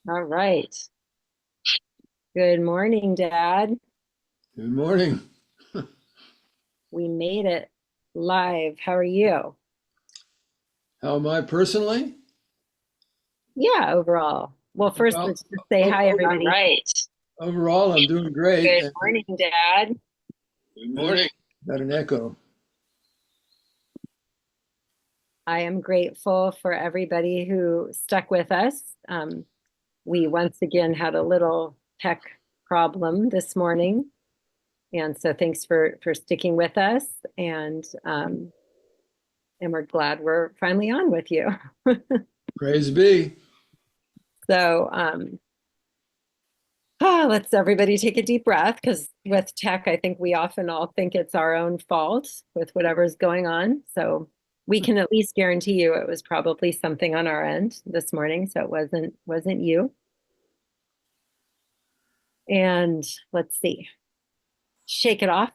All right. Good morning, Dad. Good morning. We made it live. How are you? How am I personally? Yeah, overall. Well, first, Well, let's just say o- hi, o- everybody. All right. overall, I'm doing great. Good And morning, Dad. good morning. Got an echo. I am grateful for everybody who stuck with us. We once again had a little tech problem this morning, and so thanks for sticking with us. And we're glad we're finally on with you. Praise be. So let's everybody take a deep breath because with tech, I think we often all think it's our own fault with whatever's going on. So we can at least guarantee you it was probably something on our end this morning. So it wasn't you. And let's see. Shake it off.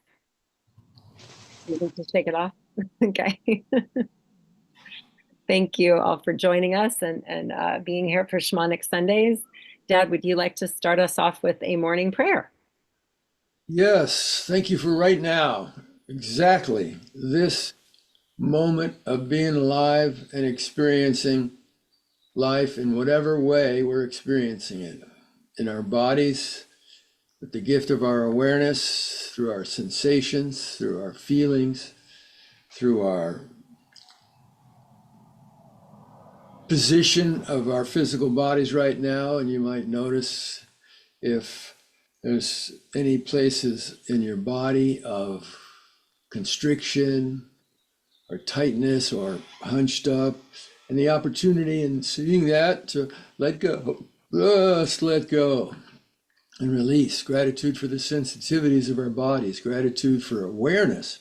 You need to shake it off. Okay. Thank you all for joining us and being here for Shamanic Sundays. Dad, would you like to start us off with a morning prayer? Yes, thank you for right now. Exactly this moment of being alive and experiencing life in whatever way we're experiencing it in our bodies, with the gift of our awareness, through our sensations, through our feelings, through our position of our physical bodies right now. And you might notice if there's any places in your body of constriction or tightness or hunched up, and the opportunity in seeing that to let go, just let go and release. Gratitude for the sensitivities of our bodies, gratitude for awareness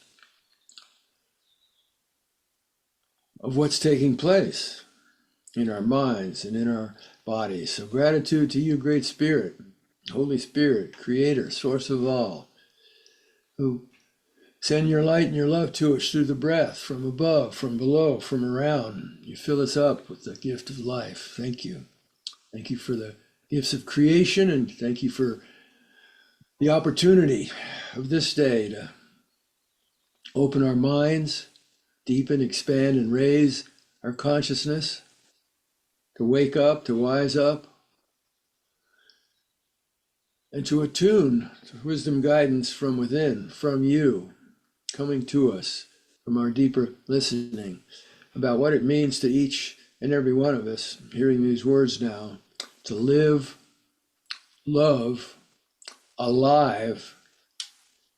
of what's taking place in our minds and in our bodies. So gratitude to you, Great Spirit, Holy Spirit, Creator, Source of all, who send your light and your love to us through the breath, from above, from below, from around. You fill us up with the gift of life. Thank you. Thank you for the gifts of creation, and thank you for the opportunity of this day to open our minds, deepen, expand, and raise our consciousness, to wake up, to wise up, and to attune to wisdom guidance from within, from you, coming to us from our deeper listening about what it means to each and every one of us, hearing these words now, to live, love, alive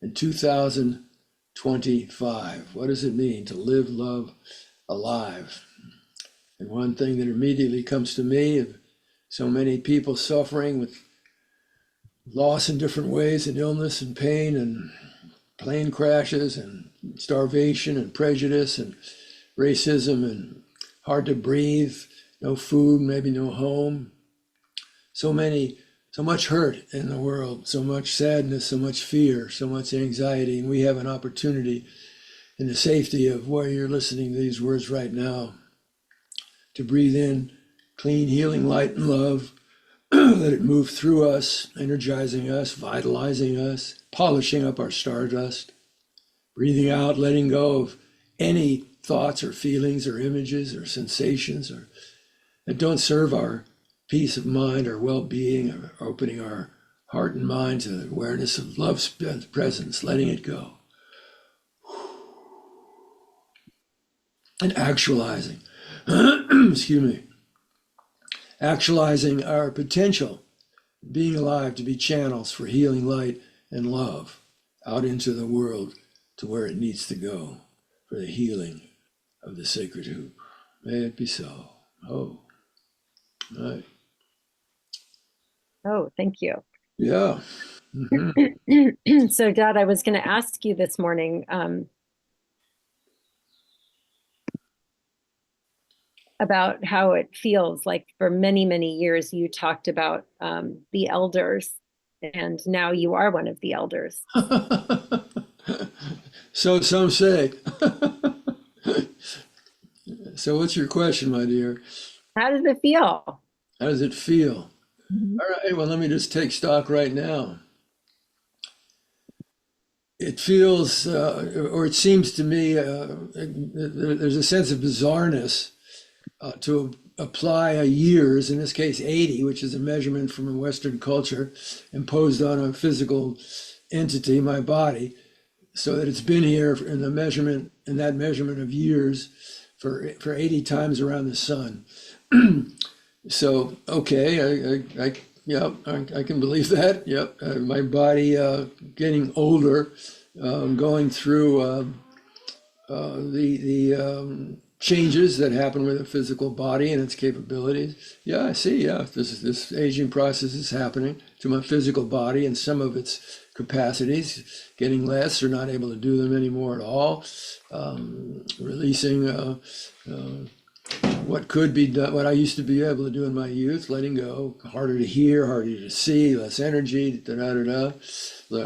in 2025. What does it mean to live, love, alive? And one thing that immediately comes to me of so many people suffering with loss in different ways, and illness and pain and plane crashes and starvation and prejudice and racism and hard to breathe, no food, maybe no home. So much hurt in the world, so much sadness, so much fear, so much anxiety. And we have an opportunity in the safety of where you're listening to these words right now to breathe in clean, healing light and love. Let it move through us, energizing us, vitalizing us, polishing up our stardust. Breathing out, letting go of any thoughts or feelings or images or sensations or that don't serve our peace of mind or well-being, or opening our heart and mind to the awareness of love's presence, letting it go. And actualizing, excuse me, actualizing our potential, being alive to be channels for healing light and love out into the world to where it needs to go for the healing of the sacred hoop. May it be so. Oh, right. Oh, thank you. Yeah. Mm-hmm. So, Dad, I was going to ask you this morning about how it feels like for many, many years you talked about the elders, and now you are one of the elders. So some say. So what's your question, my dear? How does it feel? How does it feel? Mhm. All right, well, let me just take stock right now. It feels, or it seems to me, there's a sense of bizarreness to apply a years, in this case 80, which is a measurement from a Western culture imposed on a physical entity, my body, so that it's been here in the measurement, in that measurement of years for 80 times around the sun. So, okay, yeah, I can believe that. Yep, my body getting older, going through the changes that happen with a physical body and its capabilities. Yeah, I see. Yeah, this aging process is happening to my physical body and some of its capacities getting less or not able to do them anymore at all. Releasing what could be done, what I used to be able to do in my youth, letting go, harder to hear, harder to see, less energy, da da da da,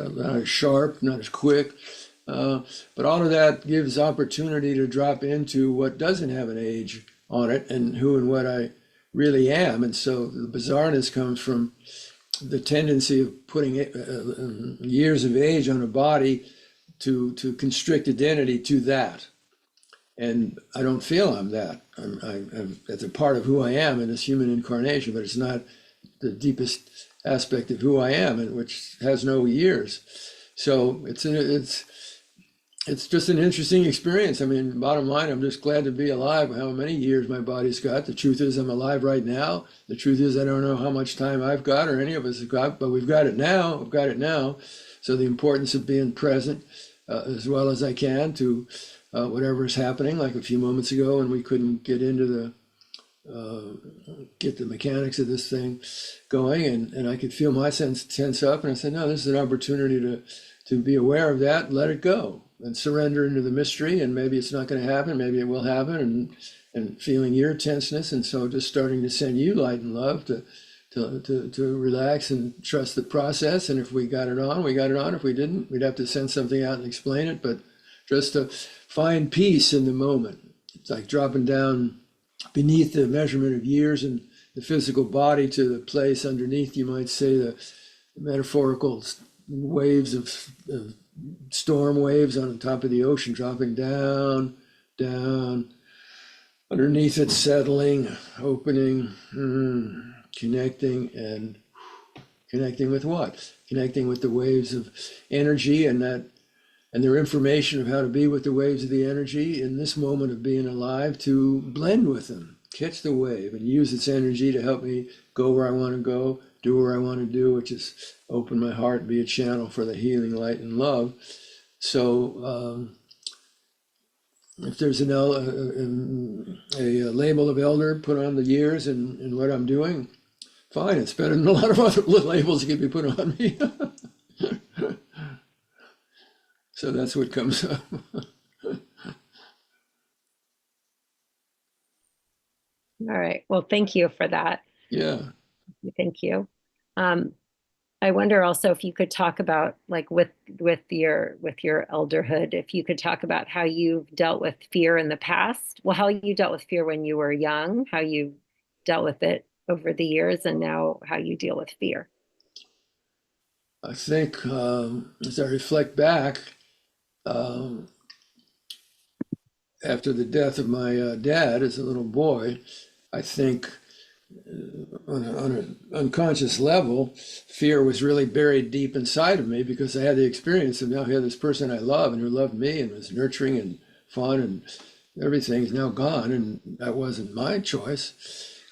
not as sharp, not as quick. But all of that gives opportunity to drop into what doesn't have an age on it and who and what I really am. And so the bizarreness comes from the tendency of putting years of age on a body to constrict identity to that. And I don't feel I'm that. That's a part of who I am in this human incarnation, but it's not the deepest aspect of who I am, and which has no years. So it's just an interesting experience. I mean, bottom line, I'm just glad to be alive. How many years my body's got. The truth is, I'm alive right now. The truth is, I don't know how much time I've got or any of us have got, but we've got it now. I've got it now. So the importance of being present as well as I can to whatever is happening. Like a few moments ago, when we couldn't get into get the mechanics of this thing going, and I could feel my sense tense up, and I said, no, this is an opportunity to be aware of that, let it go, and surrender into the mystery. And maybe it's not going to happen, maybe it will happen, and feeling your tenseness, and so just starting to send you light and love to relax and trust the process. And if we got it on, we got it on. If we didn't, we'd have to send something out and explain it. But just to find peace in the moment. It's like dropping down beneath the measurement of years and the physical body to the place underneath, you might say, the metaphorical waves of storm waves on top of the ocean, dropping down, down, underneath it, settling, opening, connecting, and connecting with what? Connecting with the waves of energy and their information of how to be with the waves of the energy in this moment of being alive, to blend with them, catch the wave, and use its energy to help me go where I want to go, do what I want to do, which is open my heart, be a channel for the healing light and love. So if there's a label of elder put on the years and what I'm doing, fine. It's better than a lot of other labels that could be put on me. So that's what comes up. All right. Well, thank you for that. Yeah. Thank you. Um, I wonder also if you could talk about, like, with your elderhood, if you could talk about how you've dealt with fear in the past. Well, how you dealt with fear when you were young, how you dealt with it over the years, and now how you deal with fear. I think as I reflect back, um, after the death of my dad as a little boy, I think on an unconscious level, fear was really buried deep inside of me, because I had the experience of now here, this person I love and who loved me and was nurturing and fun and everything is now gone, and that wasn't my choice.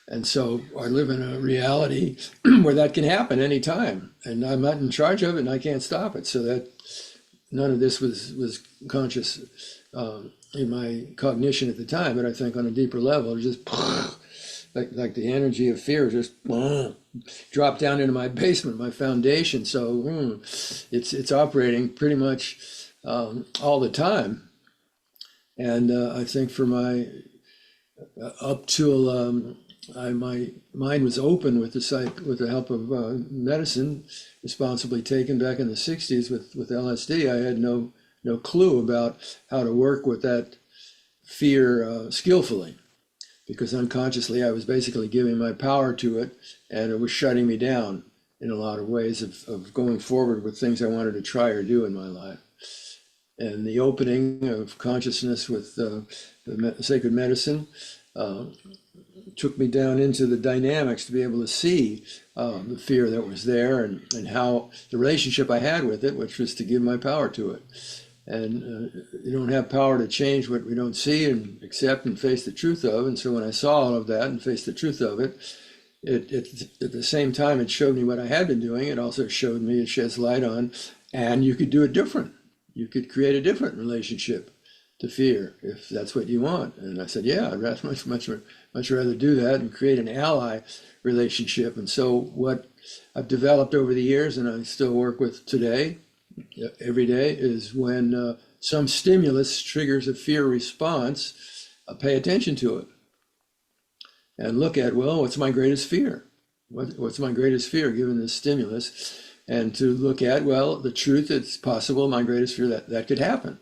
And so I live in a reality where that can happen anytime, and I'm not in charge of it, and I can't stop it. So that none of this was conscious in my cognition at the time, but I think on a deeper level, it was just like the energy of fear just dropped down into my basement, my foundation. So it's operating pretty much all the time. And I think for my up till my mind was open with with the help of medicine responsibly taken back in the 60s with LSD, I had no clue about how to work with that fear skillfully. because unconsciously I was basically giving my power to it, and it was shutting me down in a lot of ways of going forward with things I wanted to try or do in my life. And the opening of consciousness with the sacred medicine took me down into the dynamics to be able to see the fear that was there, and how the relationship I had with it, which was to give my power to it. And you don't have power to change what we don't see and accept and face the truth of. And so when I saw all of that and faced the truth of it, at the same time it showed me what I had been doing. It also showed me, it sheds light on, and you could do it different. You could create a different relationship to fear if that's what you want. And I said, yeah, I'd rather, much rather do that and create an ally relationship. And so what I've developed over the years, and I still work with today, every day, is when some stimulus triggers a fear response, pay attention to it and look at, well, what's my greatest fear? What's my greatest fear given this stimulus? And to look at, well, the truth, it's possible my greatest fear that could happen.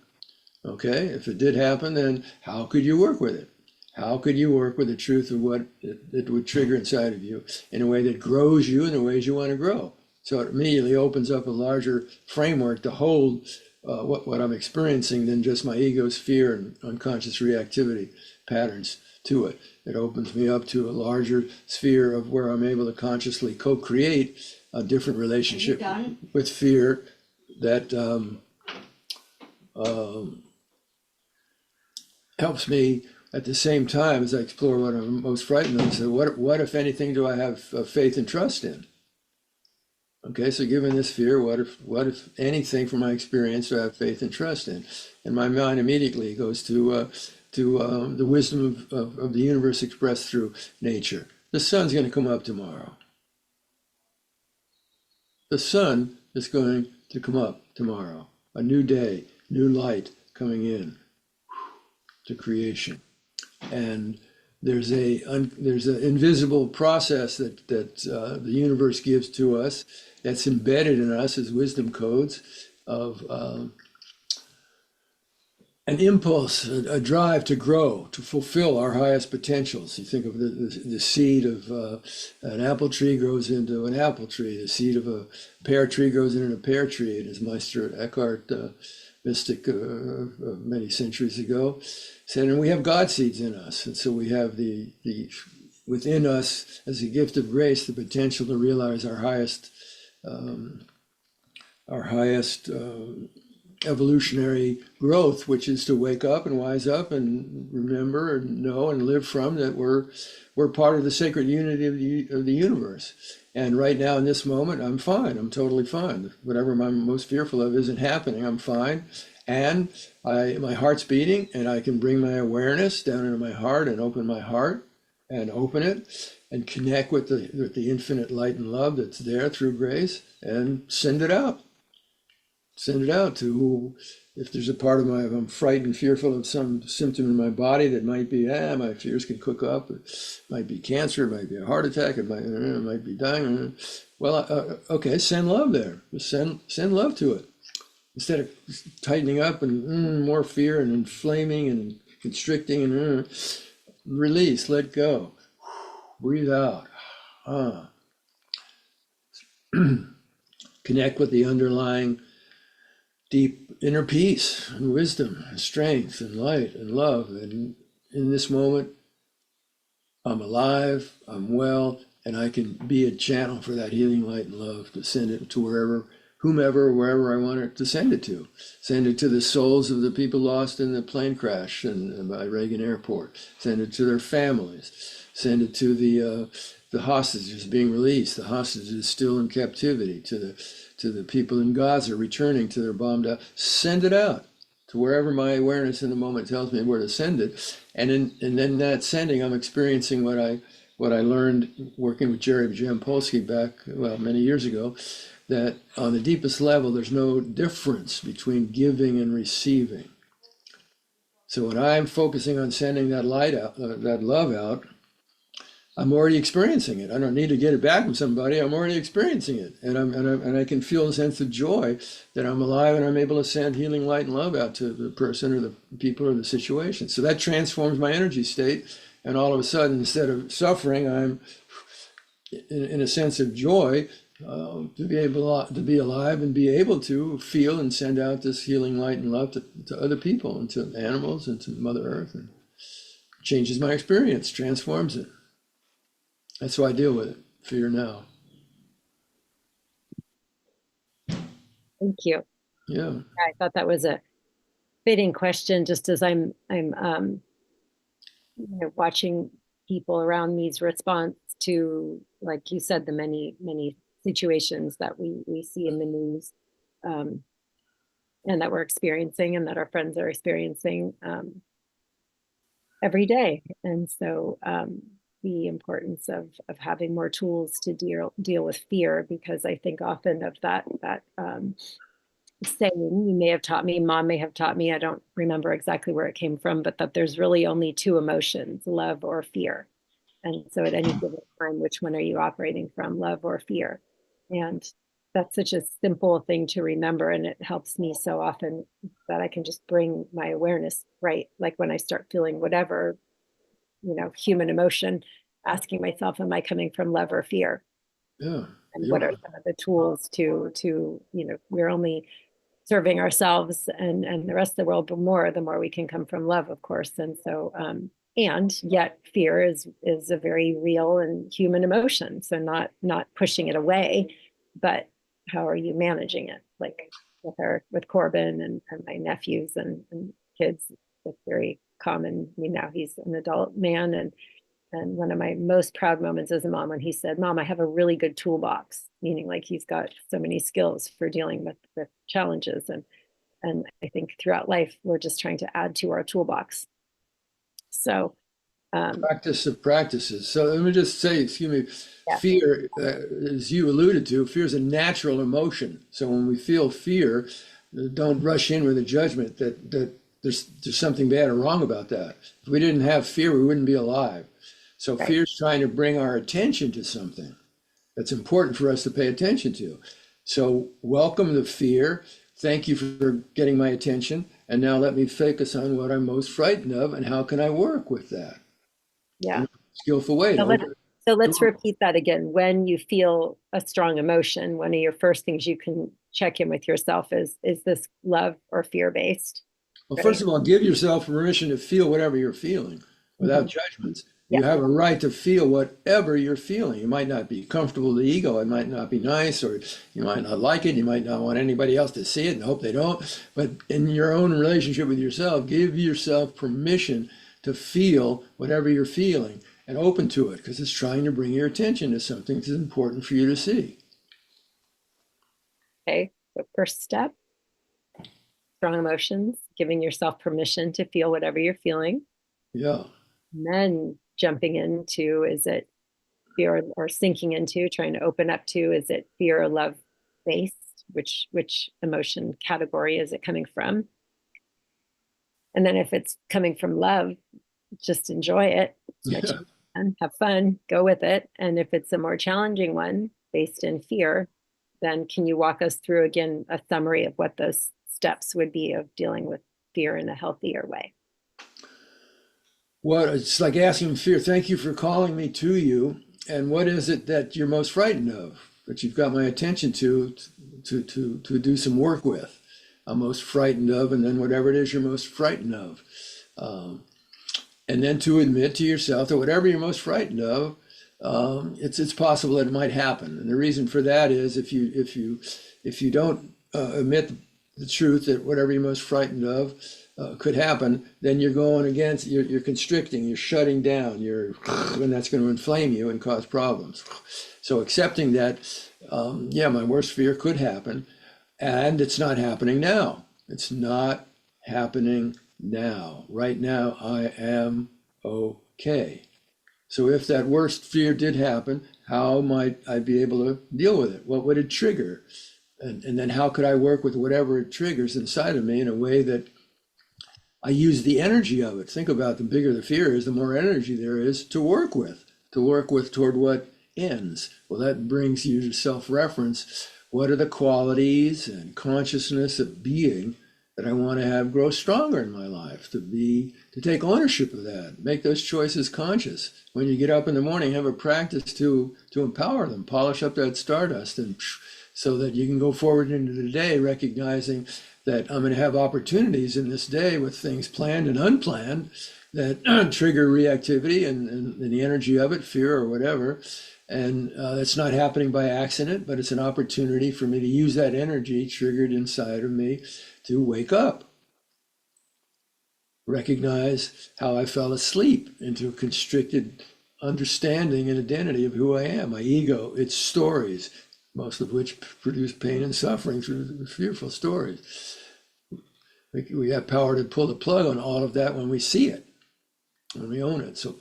Okay, if it did happen, then how could you work with it? How could you work with the truth of what it would trigger inside of you in a way that grows you in the ways you want to grow? So it immediately opens up a larger framework to hold what I'm experiencing than just my ego's fear and unconscious reactivity patterns to it. It opens me up to a larger sphere of where I'm able to consciously co-create a different relationship with fear that helps me at the same time as I explore what I'm most frightened of. So what if anything do I have faith and trust in? Okay, so given this fear, what if anything from my experience do I have faith and trust in? And my mind immediately goes to the wisdom of the universe expressed through nature. The sun's going to come up tomorrow. The sun is going to come up tomorrow. A new day, new light coming in to creation. And there's an invisible process that the universe gives to us that's embedded in us as wisdom codes of an impulse, a drive to grow, to fulfill our highest potentials. You think of the seed of an apple tree grows into an apple tree. The seed of a pear tree grows into a pear tree. And as Meister Eckhart, mystic many centuries ago, said, and we have God seeds in us. And so we have the within us as a gift of grace, the potential to realize our highest evolutionary growth, which is to wake up and wise up and remember and know and live from that we're part of the sacred unity of the universe. And right now in this moment, I'm fine. I'm totally fine. Whatever I'm most fearful of isn't happening. I'm fine. And my heart's beating, and I can bring my awareness down into my heart and open my heart and open it and connect with the infinite light and love that's there through grace and send it out. Send it out to who, if there's a part of if I'm frightened, fearful of some symptom in my body that might be, my fears can cook up. It might be cancer, it might be a heart attack, it might be dying. Well, okay, send love there. Just send love to it. Instead of tightening up and more fear and inflaming and constricting and release, let go. Breathe out. Connect with the underlying deep inner peace and wisdom and strength and light and love. And in this moment, I'm alive, I'm well, and I can be a channel for that healing light and love to send it to wherever, wherever I want it to send it to. Send it to the souls of the people lost in the plane crash by Reagan Airport. Send it to their families. Send it to the hostages being released, the hostages still in captivity, to the people in Gaza returning to their bombed out. Send it out to wherever my awareness in the moment tells me where to send it. And then that sending, I'm experiencing what I learned working with Jerry Jampolsky back, many years ago, that on the deepest level, there's no difference between giving and receiving. So when I'm focusing on sending that light out, that love out, I'm already experiencing it. I don't need to get it back from somebody. I'm already experiencing it, and I can feel a sense of joy that I'm alive and I'm able to send healing light and love out to the person or the people or the situation. So that transforms my energy state, And all of a sudden, instead of suffering, I'm in a sense of joy, to be able to be alive and be able to feel and send out this healing light and love to other people and to animals and to Mother Earth, and changes my experience, transforms it. That's how I deal with it. Fear now. Thank you. Yeah. I thought that was a fitting question, just as I'm watching people around me's response to, like you said, the many situations that we see in the news, and that we're experiencing and that our friends are experiencing every day. And so the importance of having more tools to deal with fear, because I think often of that saying, you may have taught me, mom may have taught me, I don't remember exactly where it came from, but that there's really only two emotions, love or fear. And so at any given time, which one are you operating from, love or fear? And that's such a simple thing to remember. And it helps me so often that I can just bring my awareness right. Like when I start feeling whatever, human emotion, asking myself, am I coming from love or fear? Yeah. And what are some of the tools to we're only serving ourselves and the rest of the world, but the more we can come from love, of course. And so, and yet fear is a very real and human emotion. So not pushing it away, but how are you managing it? Like with Corbin and my nephews and kids, it's very common. Now he's an adult man, and one of my most proud moments as a mom when he said, Mom, I have a really good toolbox, meaning like he's got so many skills for dealing with challenges. And I think throughout life, we're just trying to add to our toolbox. So Practice of practices. So let me just say, excuse me, yeah. fear, as you alluded to, fear is a natural emotion. So when we feel fear, don't rush in with a judgment that there's something bad or wrong about that. If we didn't have fear, we wouldn't be alive. So Right. fear is trying to bring our attention to something that's important for us to pay attention to. So welcome the fear. Thank you for getting my attention. And now let me focus on what I'm most frightened of and how can I work with that? Yeah. In a skillful way. So let's repeat that again. When you feel a strong emotion, one of your first things you can check in with yourself is this love or fear based? Well, Right? first of all, give yourself permission to feel whatever you're feeling without judgments. You Yeah. have a right to feel whatever you're feeling. You might not be comfortable with the ego. It might not be nice, or you might not like it. You might not want anybody else to see it and hope they don't. But in your own relationship with yourself, give yourself permission to feel whatever you're feeling and open to it, because it's trying to bring your attention to something that's important for you to see. Okay. So first step, strong emotions, giving yourself permission to feel whatever you're feeling. Yeah. And then jumping into, is it fear, or sinking into, trying to open up to, is it fear or love based? Which emotion category is it coming from? And then if it's coming from love, just enjoy it as much as you can, have fun, go with it. And if it's a more challenging one based in fear, then can you walk us through again a summary of what those steps would be of dealing with fear in a healthier way? What it's like asking fear, thank you for calling me to you. And what is it that you're most frightened of, that you've got my attention to do some work with? I'm most frightened of, and then whatever it is you're most frightened of. And then to admit to yourself that whatever you're most frightened of, it's possible that it might happen. And the reason for that is if you don't admit the truth that whatever you're most frightened of could happen, then you're going against, you're constricting, you're shutting down, and that's going to inflame you and cause problems. So accepting that, my worst fear could happen, and it's not happening now. It's not happening now. Right now, I am okay. So if that worst fear did happen, how might I be able to deal with it? What would it trigger? And then how could I work with whatever it triggers inside of me in a way that I use the energy of it? Think about, the bigger the fear is, the more energy there is to work with toward what ends. Well, that brings you to self-reference. What are the qualities and consciousness of being that I want to have grow stronger in my life, to take ownership of that, make those choices conscious. When you get up in the morning, have a practice to empower them, polish up that stardust, and so that you can go forward into the day recognizing that I'm going to have opportunities in this day with things planned and unplanned that trigger reactivity and the energy of it, fear or whatever. And it's not happening by accident, but it's an opportunity for me to use that energy triggered inside of me to wake up, recognize how I fell asleep into a constricted understanding and identity of who I am. My ego, its stories, most of which produce pain and suffering through the fearful stories. We have power to pull the plug on all of that when we see it, when we own it. So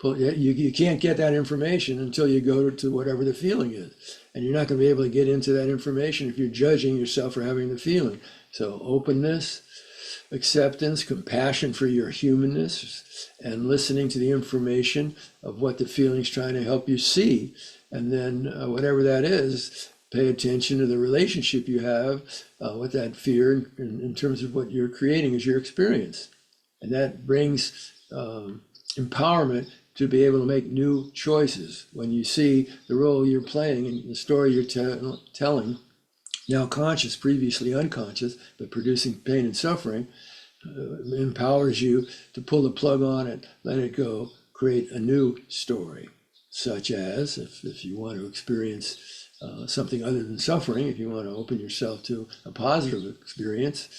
you can't get that information until you go to whatever the feeling is. And you're not going to be able to get into that information if you're judging yourself for having the feeling. So openness, acceptance, compassion for your humanness, and listening to the information of what the feeling's trying to help you see. And then whatever that is, pay attention to the relationship you have with that fear in terms of what you're creating as your experience. And that brings empowerment to be able to make new choices when you see the role you're playing and the story you're telling, now conscious, previously unconscious, but producing pain and suffering, empowers you to pull the plug on it, let it go, create a new story, such as if you want to experience something other than suffering, if you want to open yourself to a positive experience,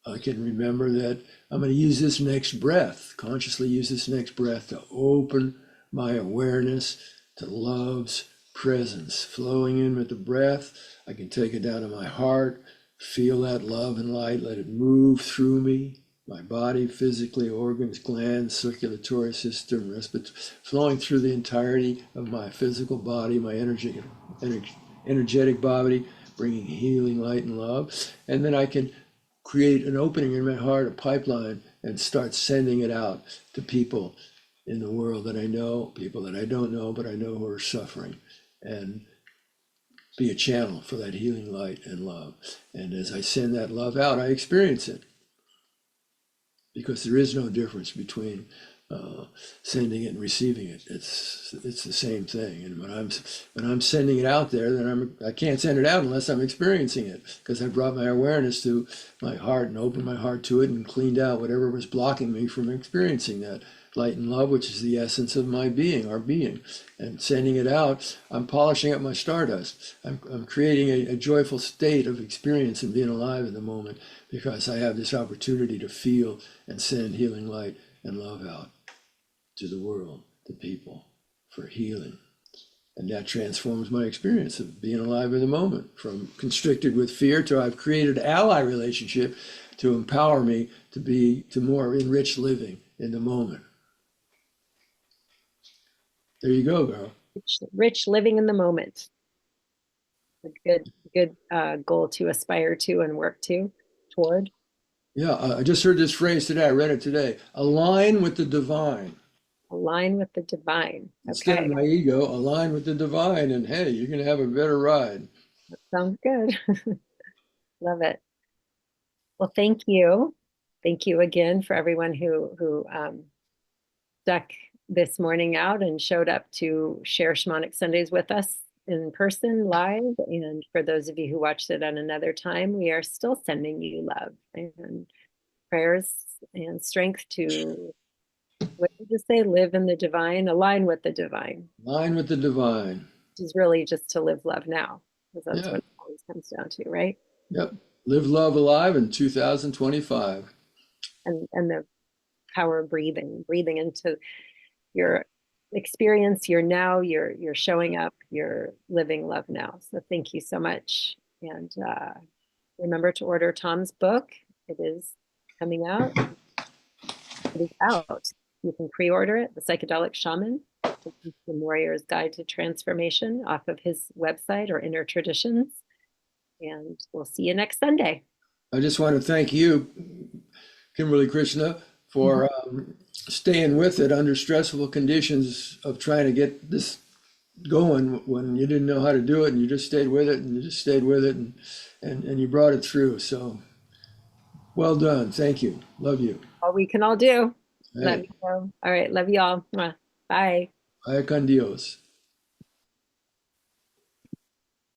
I can remember that I'm going to use this next breath, consciously use this next breath to open my awareness to love's presence, flowing in with the breath. I can take it down to my heart, feel that love and light, let it move through me, my body, physically, organs, glands, circulatory system, flowing through the entirety of my physical body, my energetic body, bringing healing, light, and love. And then I can create an opening in my heart, a pipeline, and start sending it out to people in the world that I know, people that I don't know, but I know who are suffering, and be a channel for that healing light and love. And as I send that love out, I experience it, because there is no difference between sending it and receiving it. It's the same thing. And when I'm sending it out there, then I can't send it out unless I'm experiencing it, because I brought my awareness to my heart and opened my heart to it and cleaned out whatever was blocking me from experiencing that light and love, which is the essence of my being, our being. And sending it out, I'm polishing up my stardust. I'm creating a joyful state of experience and being alive in the moment, because I have this opportunity to feel and send healing light and love out to the world, to people, for healing. And that transforms my experience of being alive in the moment, from constricted with fear to I've created an ally relationship to empower me to more enriched living in the moment. There you go, girl. Rich living in the moment. A good goal to aspire to and work toward. Yeah, I just heard this phrase today. I read it today. Align with the divine. Align with the divine. Instead of Okay, my ego, align with the divine, and hey, you're going to have a better ride. that sounds good. Love it. Well, thank you. Thank you again for everyone who stuck this morning out and showed up to share Shamanic Sundays with us in person live. And for those of you who watched it at another time, we are still sending you love and prayers and strength to, what did you say, live in the divine, align with the divine. Align with the divine. Which is really just to live love now, because that's Yeah. what it always comes down to, right? Yep. Live love alive in 2025. And the power of breathing into your experience, your now, you're showing up, you're living love now. So thank you so much. And remember to order Tom's book. It is coming out. It is out. You can pre-order it, The Psychedelic Shaman, The Warrior's Guide to Transformation, off of his website or Inner Traditions. And we'll see you next Sunday. I just want to thank you, Kimberly Krishna, for staying with it under stressful conditions of trying to get this going when you didn't know how to do it, and you just stayed with it, and you just stayed with it, and you brought it through. So well done. Thank you. Love you. All we can all do. Let Hey, me know. All right. Love you all. Mwah. Bye. vaya con Dios.